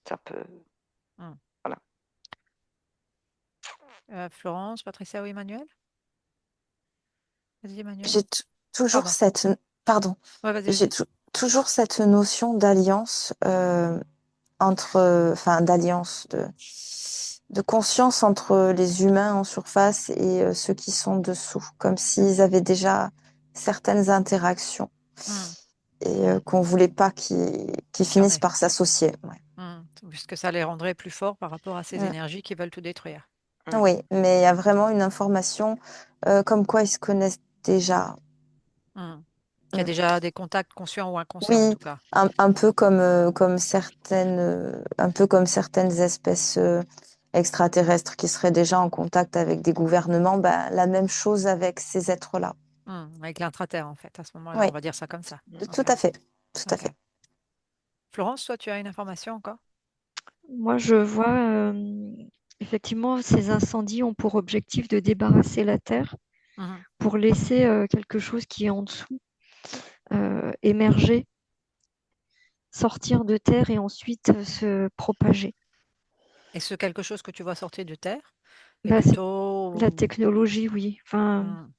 Ça peut hmm. voilà. Florence, Patricia ou Emmanuel? Vas-y, Emmanuel. J'ai toujours Pardon. cette, pardon, Ouais, vas-y, j'ai vas-y. toujours cette notion d'alliance enfin d'alliance, de conscience entre les humains en surface et ceux qui sont dessous, comme s'ils avaient déjà certaines interactions Hmm, et qu'on voulait pas qu'ils finissent incarné. par s'associer. Ouais. Puisque ça les rendrait plus forts par rapport à ces Mm. énergies qui veulent tout détruire. Mmh. Oui, mais il y a vraiment une information comme quoi ils se connaissent déjà. Hmm. Qu'il y a Mm. déjà des contacts conscients ou inconscients, en Oui, tout cas. un peu un peu comme certaines espèces extraterrestres qui seraient déjà en contact avec des gouvernements, ben, la même chose avec ces êtres-là. Avec l'intraterre, en fait, à ce moment-là. Oui, On va dire ça comme ça. tout Ok. à fait, tout à Ok. fait. Florence, toi, tu as une information encore? Moi, je vois effectivement ces incendies ont pour objectif de débarrasser la terre Mhm. pour laisser quelque chose qui est en dessous émerger, sortir de terre et ensuite se propager. Et ce quelque chose que tu vois sortir de terre est Bah, c'est la plutôt. technologie, oui. Enfin, Hmm.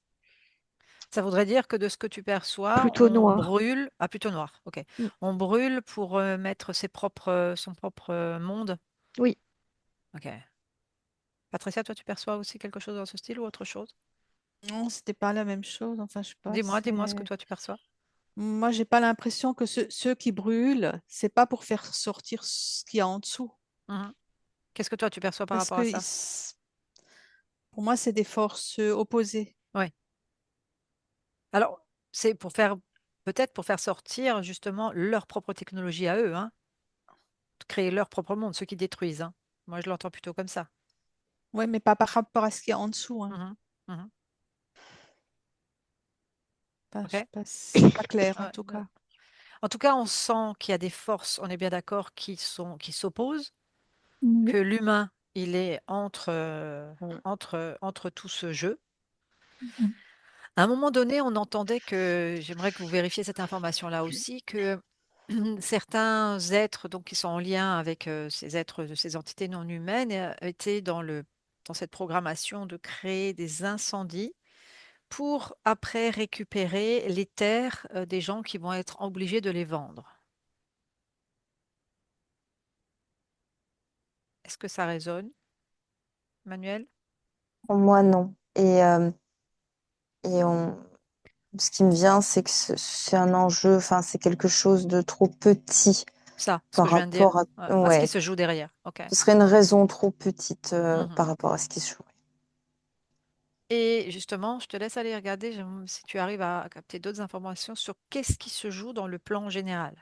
Ça voudrait dire que de ce que tu perçois, plutôt on noir. brûle. Ah, plutôt noir. Ok. Mm. On brûle pour mettre son propre monde. Oui. Ok. Patricia, toi, tu perçois aussi quelque chose dans ce style ou autre chose? Non, c'était pas la même chose. Enfin, je sais pas. Dis-moi ce que toi tu perçois. Moi, j'ai pas l'impression que ceux qui brûlent, c'est pas pour faire sortir ce qu'il y a en dessous. Mhm. Qu'est-ce que toi tu perçois par Parce rapport à que ça? pour moi, c'est des forces opposées. Oui. Alors, c'est pour faire, peut-être pour faire sortir justement leur propre technologie à eux, hein, créer leur propre monde, ceux qui détruisent, hein. Moi, je l'entends plutôt comme ça. Ouais, mais pas par rapport à ce qu'il y a en dessous, hein. Mhm. Mhm. Je sais Ok. pas, c'est pas clair en Ouais, tout ouais. cas. En tout cas, on sent qu'il y a des forces, on est bien d'accord, qui s'opposent, que Oui. l'humain, il est Mmh. entre tout ce jeu. Mhm. À un moment donné, on entendait que, j'aimerais que vous vérifiez cette information-là aussi, que certains êtres donc, qui sont en lien avec ces êtres, ces entités non humaines, étaient dans cette programmation de créer des incendies pour après récupérer les terres des gens qui vont être obligés de les vendre. Est-ce que ça résonne, Manuel? Pour moi, non. Et ce qui me vient, c'est que c'est un enjeu, enfin, c'est quelque chose de trop petit Ça, ce que par je viens de dire, rapport à ce qui ouais, se joue derrière. OK. ce serait une raison trop petite Mhm. par rapport à ce qui se joue. Et justement, je te laisse aller regarder si tu arrives à capter d'autres informations sur qu'est-ce qui se joue dans le plan général.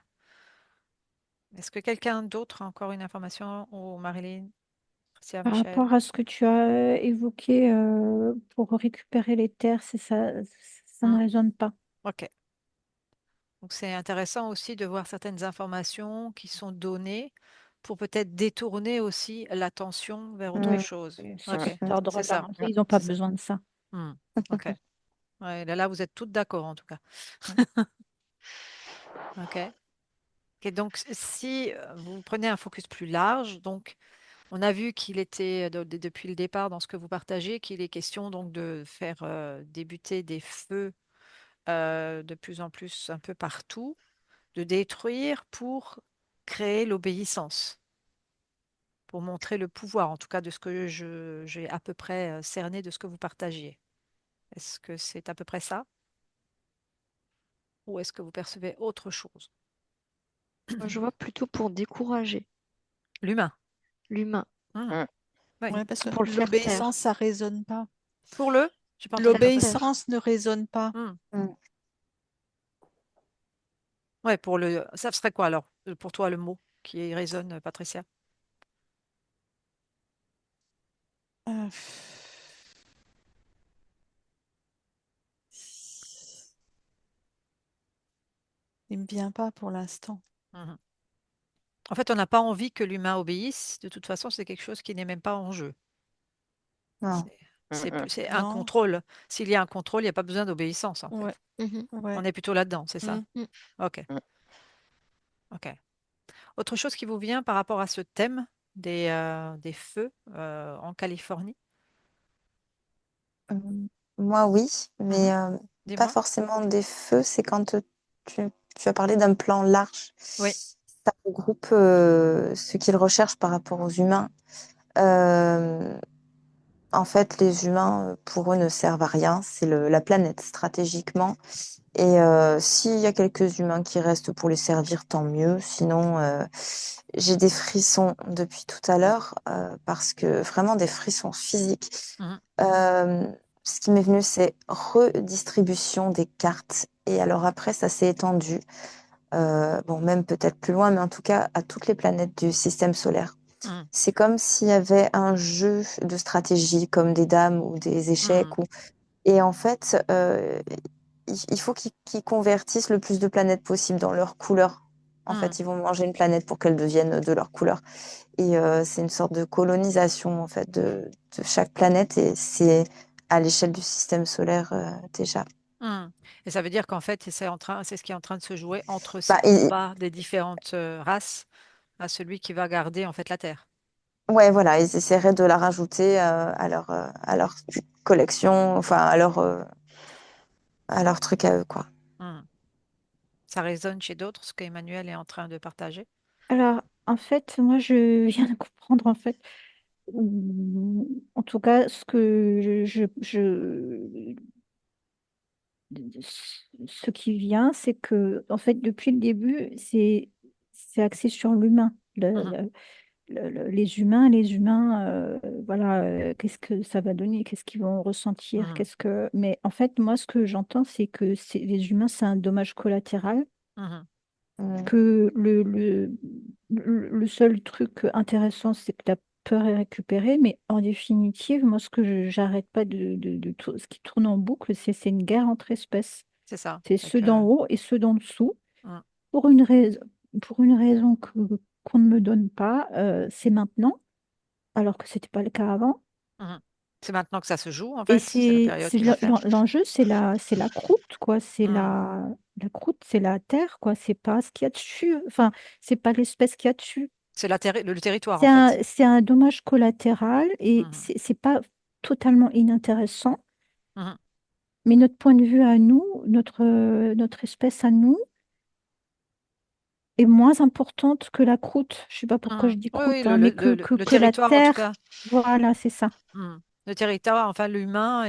Est-ce que quelqu'un d'autre a encore une information ou Marilyn, Tricia, Par Michel? rapport à ce que tu as évoqué pour récupérer les terres, ça ne Hmm. résonne pas. Ok. Donc c'est intéressant aussi de voir certaines informations qui sont données pour peut-être détourner aussi l'attention vers autre Oui, Mm, chose. oui, ça Ok, c'est tordre c'est la ça, pensée, ils n'ont pas c'est ça. besoin de ça. Hmm, Ok. Ouais, là, vous êtes toutes d'accord en tout cas. Ok. Ok, donc si vous prenez un focus plus large, donc on a vu qu'il était depuis le départ dans ce que vous partagez, qu'il est question donc de faire débuter des feux de plus en plus un peu partout, de détruire pour créer l'obéissance, pour montrer le pouvoir, en tout cas de ce que j'ai à peu près cerné de ce que vous partagiez. Est-ce que c'est à peu près ça? Ou est-ce que vous percevez autre chose? Moi, je vois plutôt pour décourager L'humain. l'humain, Hmm, Mm. oui. Ouais, parce que pour le faire l'obéissance, taire. ça résonne pas. Pour le? J'ai pas entendu. Faire taire. L'obéissance ne résonne pas. Hmm. mm. Ouais, ça serait quoi alors, pour toi, le mot qui résonne, Patricia? Euh, Il me vient pas pour l'instant. Mhm. En fait, on n'a pas envie que l'humain obéisse. De toute façon, c'est quelque chose qui n'est même pas en jeu. Non. C'est Mm. c'est un Non? contrôle. S'il y a un contrôle, il n'y a pas besoin d'obéissance, en Ouais, fait. Mhm. ouais. On est plutôt là-dedans, c'est ça? Mm. Mm. Ok, Mm. ok. Autre chose qui vous vient par rapport à ce thème des feux en Californie? Euh, Moi, oui, mais Mhm. pas Dis-moi. forcément des feux. C'est quand tu, tu as parlé d'un plan large. Oui. Ça regroupe ce qu'ils recherchent par rapport aux humains. Euh, En fait, les humains, pour eux, ne servent à rien. C'est la planète stratégiquement. Et s'il y a quelques humains qui restent pour les servir, tant mieux. Sinon, j'ai des frissons depuis tout à l'heure parce que vraiment des frissons physiques. Mhm. Euh, Ce qui m'est venu, c'est redistribution des cartes. Et alors après, ça s'est étendu. Bon, même peut-être plus loin, mais en tout cas à toutes les planètes du système solaire. Mhm. C'est comme s'il y avait un jeu de stratégie, comme des dames ou des échecs. Mhm. Et en fait, il faut qu'ils convertissent le plus de planètes possible dans leur couleur. En Mhm. fait, ils vont manger une planète pour qu'elle devienne de leur couleur. Et c'est une sorte de colonisation en fait de chaque planète. Et c'est à l'échelle du système solaire déjà. Mhm. Et ça veut dire qu'en fait, c'est ce qui est en train de se jouer entre ces Bah, combats des différentes races à celui qui va garder en fait la Terre. ouais, voilà, ils essaieraient de la rajouter à leur collection, enfin à leur truc à eux, quoi. Mhm. Ça résonne chez d'autres, ce qu'Emmanuel est en train de partager. Alors, en fait, moi, je viens de comprendre, en fait, en tout cas, ce que ce qui vient, c'est que, en fait, depuis le début, c'est axé sur l'humain. Mhm. Les humains, voilà, qu'est-ce que ça va donner, qu'est-ce qu'ils vont ressentir, Mhm. Mais en fait, moi, ce que j'entends, c'est que les humains, c'est un dommage collatéral, Mhm. Mm, que le seul truc intéressant, c'est que la peur est récupérée, mais en définitive, moi, ce que j'arrête pas ce qui tourne en boucle, c'est une guerre entre espèces. C'est ça. C'est Fait ceux d'en que, haut et ceux d'en dessous. mhm. Pour une raison, pour une raison qu'on ne me donne pas, c'est maintenant, alors que c'était pas le cas avant. Mhm. C'est maintenant que ça se joue, en Et fait. C'est la période qui va faire. l'enjeu, c'est la croûte, quoi. Mhm. La croûte, c'est la terre, quoi. C'est pas ce qu'il y a dessus. Enfin, c'est pas l'espèce qu'il y a dessus. C'est le territoire, en fait. C'est un dommage collatéral et Mhm. c'est pas totalement inintéressant. Mhm. Mais notre point de vue à nous, notre espèce à nous, est moins importante que la croûte. Je sais pas pourquoi je Mhm. dis Oui, oui, croûte, hein, mais le que la territoire, en tout terre, cas. voilà, c'est ça. Mhm. Le territoire, enfin, l'humain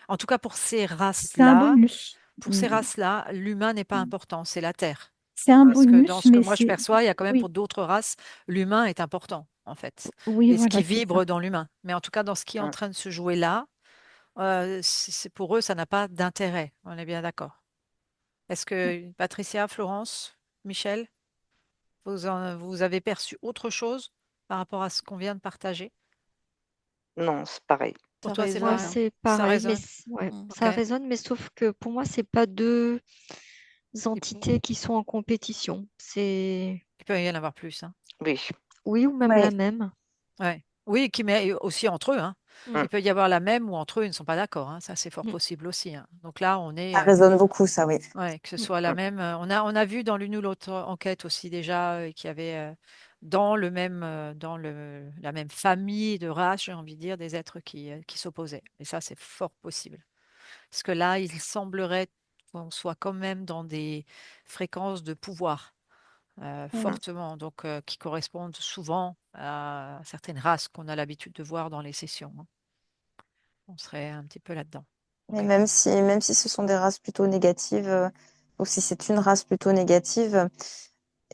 en tout cas, C'est un races-là, bonus. pour ces Mm. races-là, l'humain n'est pas important, c'est la terre. C'est un Parce que dans bonus, ce que mais moi je c'est... perçois, il y a quand même pour Oui, d'autres races, l'humain est important, en fait. oui, Et ce qui voilà, c'est ça. vibre dans l'humain. Mais en tout cas, dans ce qui est en Mm. train de se jouer là, pour eux, ça n'a pas d'intérêt. On est bien d'accord. Est-ce que Patricia, Florence, Michel, vous avez perçu autre chose par rapport à ce qu'on vient de partager? Non, c'est pareil. Pour Ça toi, c'est Moi, résonne. pareil. c'est Ça pareil, mais résonne. ouais, Mm. OK. ça résonne, mais sauf que pour moi, c'est pas deux entités qui sont en compétition. C'est Il peut y en avoir plus, hein. Oui. oui ou même Ouais. la même. Ouais. Oui, qui met aussi entre eux, hein. Mm. Il peut y avoir la même ou entre eux, ils ne sont pas d'accord, hein. Ça, c'est fort Mm. possible aussi, hein. Donc là, on est, Ça résonne beaucoup, ça, oui. ouais, que ce Mm. soit la même. On a vu dans l'une ou l'autre enquête aussi déjà qu'il y avait la même famille de races, j'ai envie de dire, des êtres qui s'opposaient. Et ça, c'est fort possible. Parce que là, il semblerait qu'on soit quand même dans des fréquences de pouvoir Ouais. fortement, donc qui correspondent souvent à certaines races qu'on a l'habitude de voir dans les sessions, hein. On serait un petit peu là-dedans. Mais Ok. même si ce sont des races plutôt négatives, ou si c'est une race plutôt négative,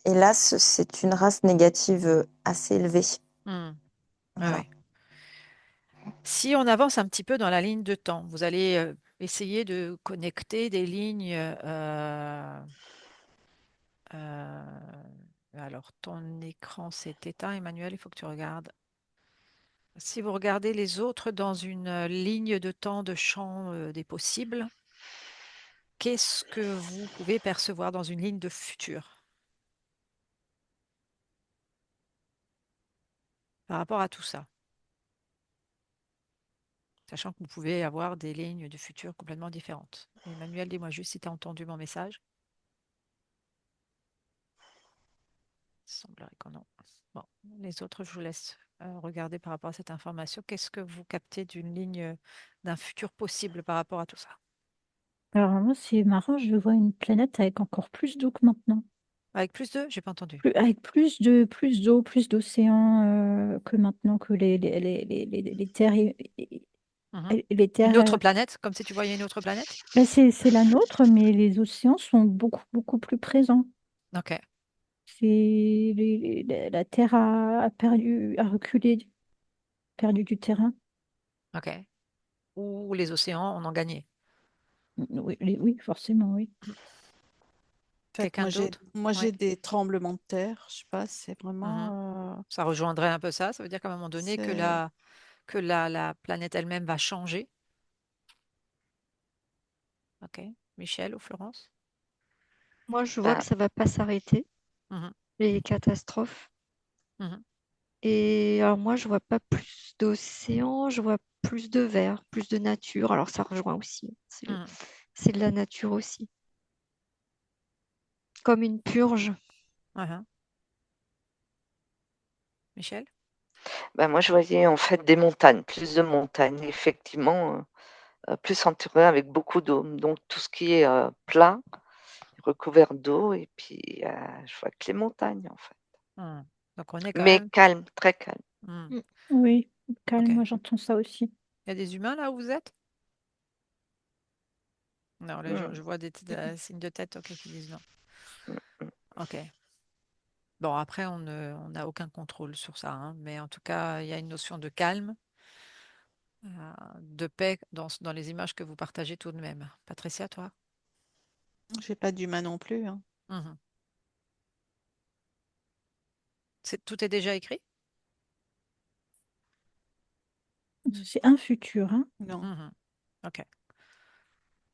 hélas, c'est une race négative assez élevée. Hmm. Ouais, Voilà. ouais. Si on avance un petit peu dans la ligne de temps, vous allez essayer de connecter des lignes. Euh, alors, ton écran s'est éteint, Emmanuel, il faut que tu regardes. Si vous regardez les autres dans une ligne de temps de champ des possibles, qu'est-ce que vous pouvez percevoir dans une ligne de futur par rapport à tout ça? Sachant que vous pouvez avoir des lignes de futur complètement différentes. Emmanuel, dis-moi juste si tu as entendu mon message. Il semblerait que non. Bon, les autres, je vous laisse regarder par rapport à cette information. Qu'est-ce que vous captez d'une ligne d'un futur possible par rapport à tout ça? Alors moi, c'est marrant, je vois une planète avec encore plus d'eau que maintenant. Avec plus de, j'ai pas entendu. Avec plus d'eau, plus d'océans que maintenant, que les terres, Mhm. les Une terres autre planète, comme si tu voyais une autre planète? ben, c'est la nôtre, mais les océans sont beaucoup plus présents. Ok, C'est la Terre a reculé, perdu du terrain. ok. Ou les océans en ont gagné. Oui, oui, forcément, oui. En fait, Quelqu'un d'autre? moi, Oui. j'ai des tremblements de terre. Je sais pas, c'est Mhm. vraiment. Ça rejoindrait un peu ça. Ça veut dire qu'à un moment donné, C'est... que la planète elle-même va changer. Ok. Michel ou Florence? Moi, je vois que Ben, ça va pas s'arrêter, Mhm. les catastrophes. Mhm. Et alors moi, je vois pas plus d'océans, je vois plus de vert, plus de nature. Alors ça rejoint aussi. Mhm. C'est de la nature aussi. Comme une purge. Mhm. Michel? moi, je voyais en fait des montagnes, plus de montagnes, effectivement, plus entourées avec beaucoup d'eau. Donc tout ce qui est plat, recouvert d'eau, et puis je vois que les montagnes en fait. Mhm. Donc on est quand Mais même. calme, très calme. Mhm. Mm. Oui, Ok. calme, moi j'entends ça aussi. Il y a des humains là où vous êtes? Non, là, je Mm, vois des signes de tête ok, qui disent non. Ok. Bon, après, on n'a aucun contrôle sur ça, hein, mais en tout cas, il y a une notion de calme, de paix dans les images que vous partagez tout de même. Patricia, toi? J'ai pas d'humain non plus, hein. Mhm. Tout est déjà écrit? C'est un futur, hein. Non. Mhm. Ok.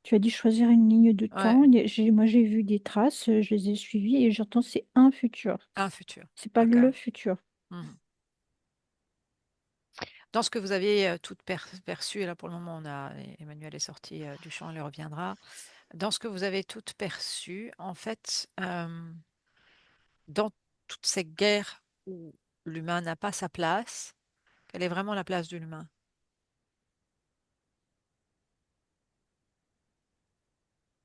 Tu as dit choisir une ligne de Ouais, temps. Moi, j'ai vu des traces, je les ai suivies et j'entends c'est un futur. un futur. C'est pas Ok. le futur. Mhm. Dans ce que vous avez tout perçu, et là pour le moment, Emmanuel est sorti du champ, il y reviendra. Dans ce que vous avez toutes perçu, en fait, dans toutes ces guerres où l'humain n'a pas sa place, quelle est vraiment la place de l'humain?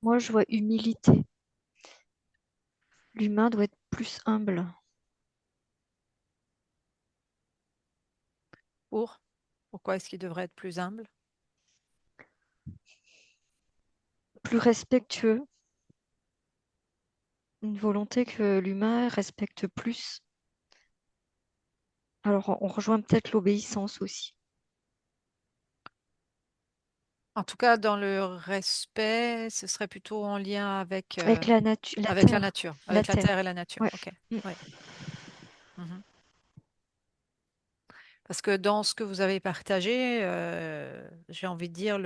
Moi, je vois humilité. L'humain doit être plus humble, Pourquoi est-ce qu'il devrait être plus humble? plus respectueux. Une volonté que l'humain respecte plus. Alors, on rejoint peut-être l'obéissance aussi. En tout cas, dans le respect, ce serait plutôt en lien Avec la nature, la avec la terre. nature, La avec la terre terre. et la nature. Ouais. Ok. Mm. Ouais. Mhm. Parce que dans ce que vous avez partagé, j'ai envie de dire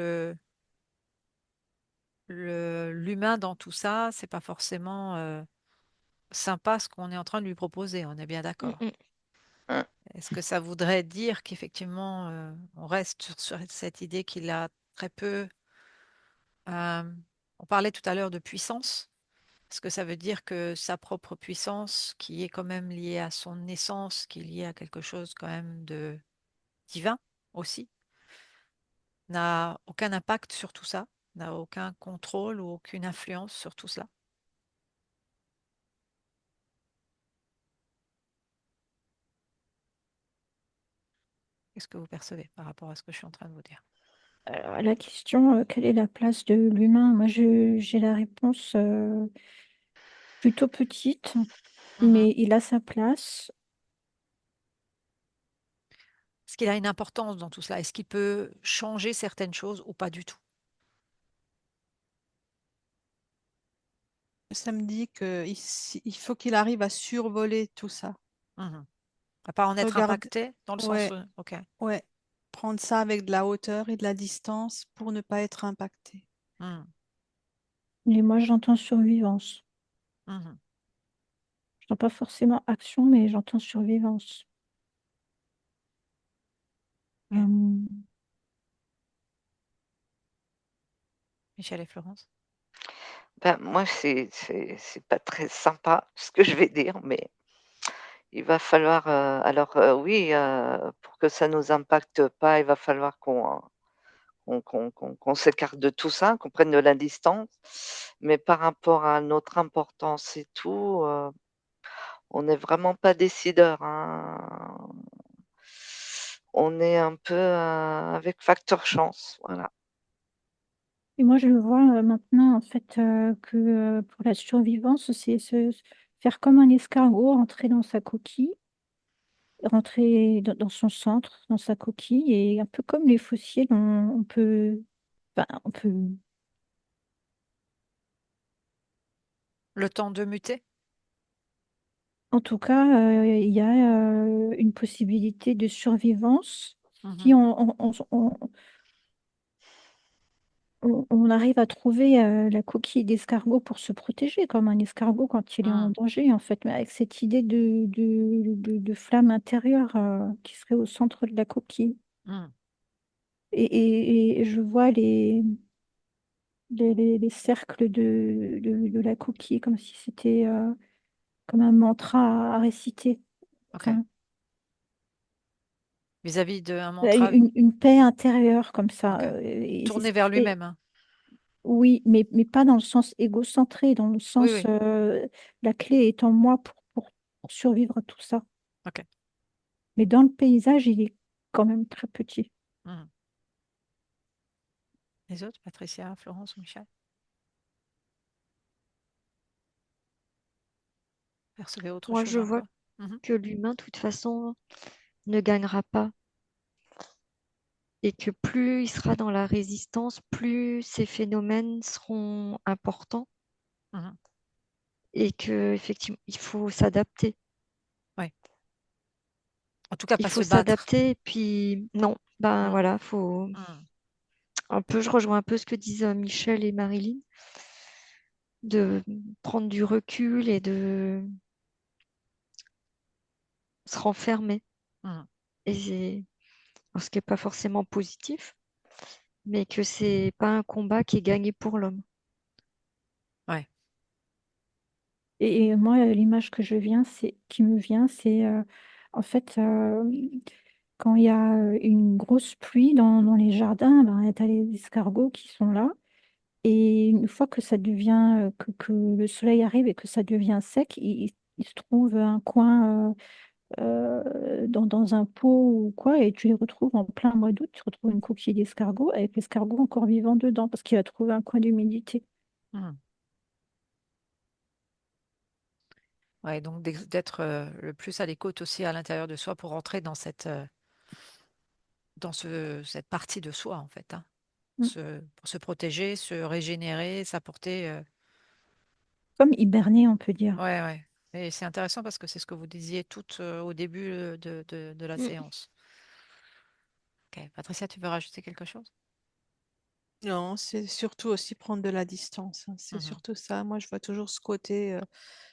l'humain dans tout ça, c'est pas forcément sympa ce qu'on est en train de lui proposer. On est bien Mm, d'accord. mm. Mmh. Est-ce que ça voudrait dire qu'effectivement, on reste sur cette idée qu'il a très peu. On parlait tout à l'heure de puissance. Est-ce que ça veut dire que sa propre puissance, qui est quand même liée à son essence, qui est liée à quelque chose quand même de divin aussi, n'a aucun impact sur tout ça, n'a aucun contrôle ou aucune influence sur tout cela? Qu'est-ce que vous percevez par rapport à ce que je suis en train de vous dire? Alors, à la question, quelle est la place de l'humain? Moi, j'ai la réponse plutôt petite, Mhm. mais il a sa place. Est-ce qu'il a une importance dans tout cela? Est-ce qu'il peut changer certaines choses ou pas du tout? Ça me dit qu'il faut qu'il arrive à survoler tout ça. Mhm. À pas en être Regarde, impacté dans le sens ouais, où... Ok. ouais. Prendre ça avec de la hauteur et de la distance pour ne pas être impacté. Mhm. Et moi, j'entends survivance. Mhm. J'entends pas forcément action, mais j'entends survivance. Ok. Euh, Michel et Florence? Ben, moi, c'est pas très sympa ce que je vais dire, mais il va falloir, alors, oui, pour que ça nous impacte pas, il va falloir qu'on s'écarte de tout ça, qu'on prenne de la distance. Mais par rapport à notre importance et tout, on n'est vraiment pas décideur, hein. On est un peu, avec facteur chance, voilà. Et moi, je le vois maintenant, en fait, que pour la survivance, c'est faire comme un escargot, rentrer dans sa coquille, rentrer dans son centre, dans sa coquille, et un peu comme les fossiles, on peut, enfin, on peut, Le temps de muter? en tout cas, il y a une possibilité de survivance si Mhm. on arrive à trouver la coquille d'escargot pour se protéger, comme un escargot quand il est en Mhm. danger, en fait, mais avec cette idée de flamme intérieure qui serait au centre de la coquille. Mhm. Et je vois les cercles de la coquille comme si c'était comme un mantra à réciter. Ok. Enfin, Vis-à-vis d'un mantra une paix intérieure comme ça. ok. Tourné vers lui-même, hein. Oui, mais pas dans le sens égocentré, dans le Oui, sens oui. la clé est en moi pour survivre à tout ça. Ok. Mais dans le paysage, il est quand même très petit. Mhm. Les autres, Patricia, Florence ou Michel? Percevez autre Moi, chose je vois encore? Mhm. que l'humain, de toute façon, ne gagnera pas et que plus il sera dans la résistance, plus ces phénomènes seront importants Mhm. et que effectivement, il faut s'adapter. Oui. En tout cas, Il pas faut se battre. s'adapter et puis non, ben Mhm. voilà, faut Mhm. un peu, je rejoins un peu ce que disent Michel et Marilyn, de prendre du recul et de se renfermer. Mhm. Et ce qui n'est pas forcément positif, mais que c'est pas un combat qui est gagné pour l'homme. Ouais. Et moi, l'image qui me vient, c'est en fait quand il y a une grosse pluie dans les jardins, ben, tu as les escargots qui sont là. Et une fois que ça devient, que le soleil arrive et que ça devient sec, il se trouve un coin dans un pot ou quoi, et tu les retrouves en plein mois d'août, tu retrouves une coquille d'escargot avec l'escargot encore vivant dedans parce qu'il a trouvé un coin d'humidité. Mhm. Ouais, donc d'être le plus à l'écoute aussi à l'intérieur de soi pour rentrer dans cette partie de soi, en fait, hein. Mm. Pour se protéger, se régénérer, s'apporter. Comme hiberner, on peut dire. Ouais, ouais. Et c'est intéressant parce que c'est ce que vous disiez tout au début de la Mm. séance. Ok. Patricia, tu veux rajouter quelque chose? Non, c'est surtout aussi prendre de la distance, hein. C'est Mhm. surtout ça. Moi, je vois toujours ce côté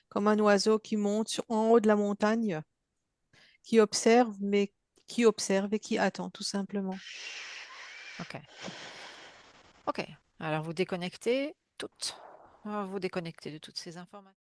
comme un oiseau qui monte en haut de la montagne, qui observe, mais qui observe et qui attend, tout simplement. Ok. Ok. Alors vous déconnectez toutes. Vous déconnectez de toutes ces informations.